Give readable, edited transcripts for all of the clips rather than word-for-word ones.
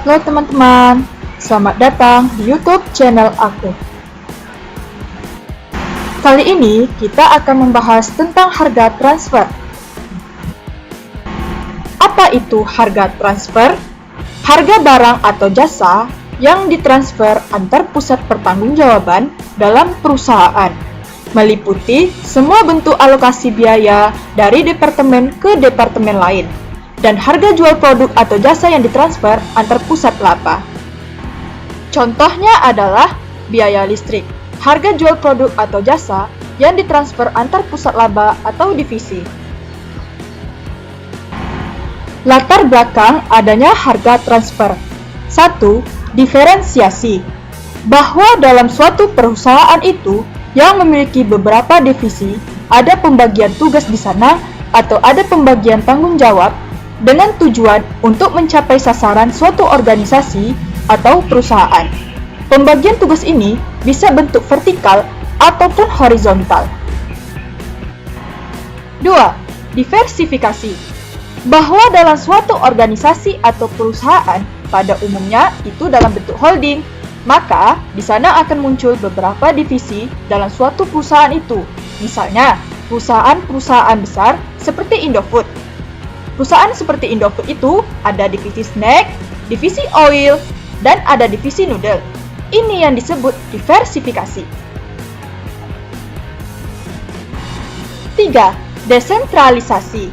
Halo teman-teman, selamat datang di YouTube channel aku. Kali ini kita akan membahas tentang harga transfer. Apa itu harga transfer? Harga barang atau jasa yang ditransfer antar pusat pertanggungjawaban dalam perusahaan, meliputi semua bentuk alokasi biaya dari departemen ke departemen lain, dan harga jual produk atau jasa yang ditransfer antar pusat laba. Contohnya adalah biaya listrik, harga jual produk atau jasa yang ditransfer antar pusat laba atau divisi. Latar belakang adanya harga transfer. 1. Diferensiasi. Bahwa dalam suatu perusahaan itu yang memiliki beberapa divisi, ada pembagian tugas di sana atau ada pembagian tanggung jawab dengan tujuan untuk mencapai sasaran suatu organisasi atau perusahaan. Pembagian tugas ini bisa bentuk vertikal ataupun horizontal. 2. Diversifikasi. Bahwa dalam suatu organisasi atau perusahaan, pada umumnya itu dalam bentuk holding, maka di sana akan muncul beberapa divisi dalam suatu perusahaan itu. Misalnya, perusahaan-perusahaan besar seperti Indofood. Perusahaan seperti Indofood itu ada divisi snack, divisi oil, dan ada divisi noodle. Ini yang disebut diversifikasi. 3. Desentralisasi.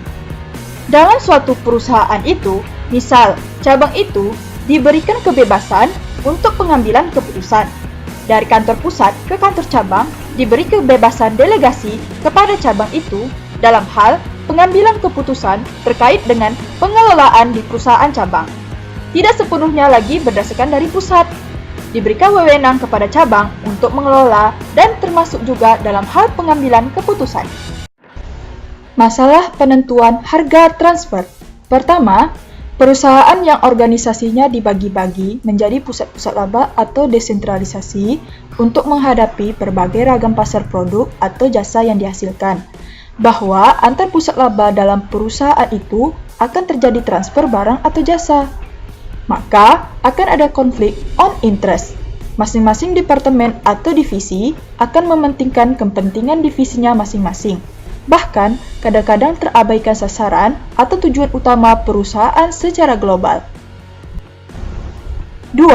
Dalam suatu perusahaan itu, misal cabang itu diberikan kebebasan untuk pengambilan keputusan. Dari kantor pusat ke kantor cabang diberi kebebasan delegasi kepada cabang itu dalam hal pengambilan keputusan terkait dengan pengelolaan di perusahaan cabang. Tidak sepenuhnya lagi berdasarkan dari pusat. Diberikan wewenang kepada cabang untuk mengelola dan termasuk juga dalam hal pengambilan keputusan. Masalah penentuan harga transfer. Pertama, perusahaan yang organisasinya dibagi-bagi menjadi pusat-pusat laba atau desentralisasi untuk menghadapi berbagai ragam pasar produk atau jasa yang dihasilkan. Bahwa antar pusat laba dalam perusahaan itu akan terjadi transfer barang atau jasa. Maka akan ada konflik on interest. Masing-masing departemen atau divisi akan mementingkan kepentingan divisinya masing-masing. Bahkan, kadang-kadang terabaikan sasaran atau tujuan utama perusahaan secara global. 2.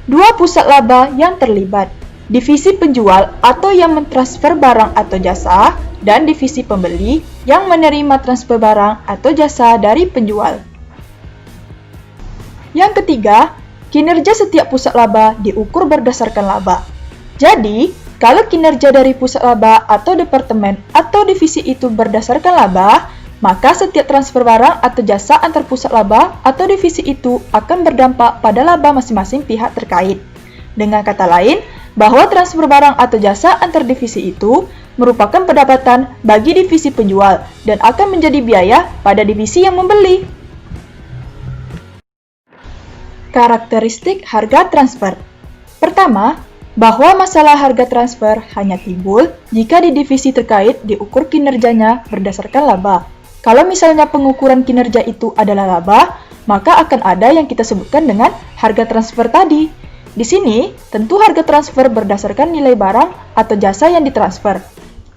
Dua pusat laba yang terlibat. Divisi penjual atau yang mentransfer barang atau jasa, dan divisi pembeli yang menerima transfer barang atau jasa dari penjual. Yang ketiga, kinerja setiap pusat laba diukur berdasarkan laba. Jadi, kalau kinerja dari pusat laba atau departemen atau divisi itu berdasarkan laba, maka setiap transfer barang atau jasa antar pusat laba atau divisi itu akan berdampak pada laba masing-masing pihak terkait. Dengan kata lain, bahwa transfer barang atau jasa antar divisi itu merupakan pendapatan bagi divisi penjual dan akan menjadi biaya pada divisi yang membeli. Karakteristik harga transfer. Pertama, bahwa masalah harga transfer hanya timbul jika di divisi terkait diukur kinerjanya berdasarkan laba. Kalau misalnya pengukuran kinerja itu adalah laba, maka akan ada yang kita sebutkan dengan harga transfer tadi. Di sini, tentu harga transfer berdasarkan nilai barang atau jasa yang ditransfer.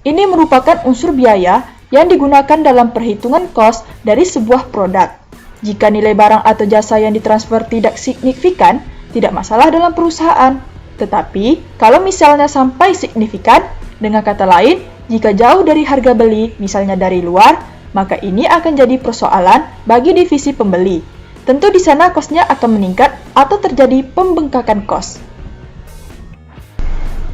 Ini merupakan unsur biaya yang digunakan dalam perhitungan kos dari sebuah produk. Jika nilai barang atau jasa yang ditransfer tidak signifikan, tidak masalah dalam perusahaan. Tetapi, kalau misalnya sampai signifikan, dengan kata lain, jika jauh dari harga beli, misalnya dari luar, maka ini akan jadi persoalan bagi divisi pembeli. Tentu di sana kosnya akan meningkat atau terjadi pembengkakan kos.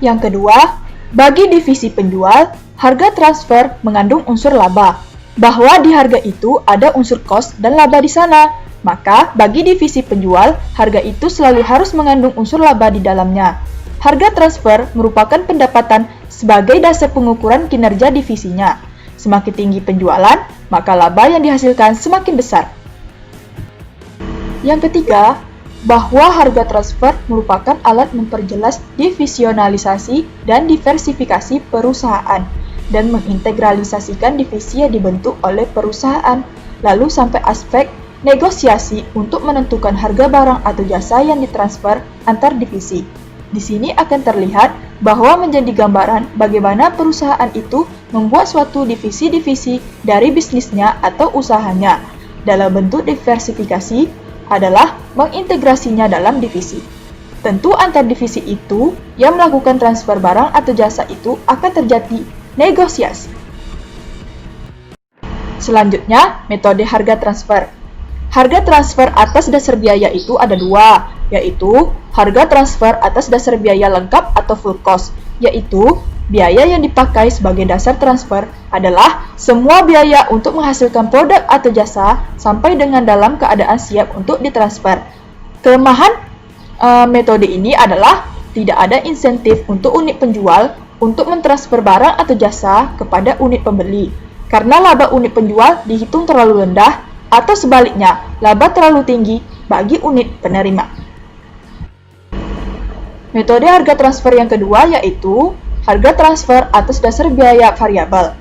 Yang kedua, bagi divisi penjual, harga transfer mengandung unsur laba. Bahwa di harga itu ada unsur kos dan laba di sana. Maka, bagi divisi penjual, harga itu selalu harus mengandung unsur laba di dalamnya. Harga transfer merupakan pendapatan sebagai dasar pengukuran kinerja divisinya. Semakin tinggi penjualan, maka laba yang dihasilkan semakin besar. Yang ketiga, bahwa harga transfer merupakan alat memperjelas divisionalisasi dan diversifikasi perusahaan dan mengintegralisasikan divisi yang dibentuk oleh perusahaan, lalu sampai aspek negosiasi untuk menentukan harga barang atau jasa yang ditransfer antar divisi. Di sini akan terlihat bahwa menjadi gambaran bagaimana perusahaan itu membuat suatu divisi-divisi dari bisnisnya atau usahanya. Dalam bentuk diversifikasi adalah mengintegrasinya dalam divisi. Tentu antar divisi itu yang melakukan transfer barang atau jasa itu akan terjadi negosiasi. Selanjutnya, metode harga transfer. Harga transfer atas dasar biaya itu ada dua, yaitu harga transfer atas dasar biaya lengkap atau full cost, yaitu biaya yang dipakai sebagai dasar transfer adalah semua biaya untuk menghasilkan produk atau jasa sampai dengan dalam keadaan siap untuk ditransfer. Kelemahan metode ini adalah tidak ada insentif untuk unit penjual untuk mentransfer barang atau jasa kepada unit pembeli, karena laba unit penjual dihitung terlalu rendah atau sebaliknya, laba terlalu tinggi bagi unit penerima. Metode harga transfer yang kedua yaitu harga transfer atas dasar biaya variabel,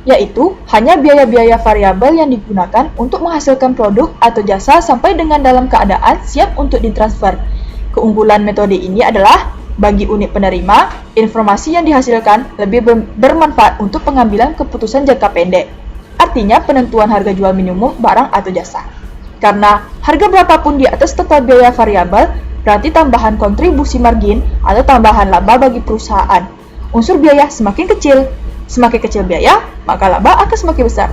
yaitu hanya biaya-biaya variabel yang digunakan untuk menghasilkan produk atau jasa sampai dengan dalam keadaan siap untuk ditransfer. Keunggulan metode ini adalah bagi unit penerima, informasi yang dihasilkan lebih bermanfaat untuk pengambilan keputusan jangka pendek. Artinya penentuan harga jual minimum barang atau jasa. Karena harga berapapun di atas total biaya variabel berarti tambahan kontribusi margin atau tambahan laba bagi perusahaan. Unsur biaya semakin kecil biaya, maka laba akan semakin besar.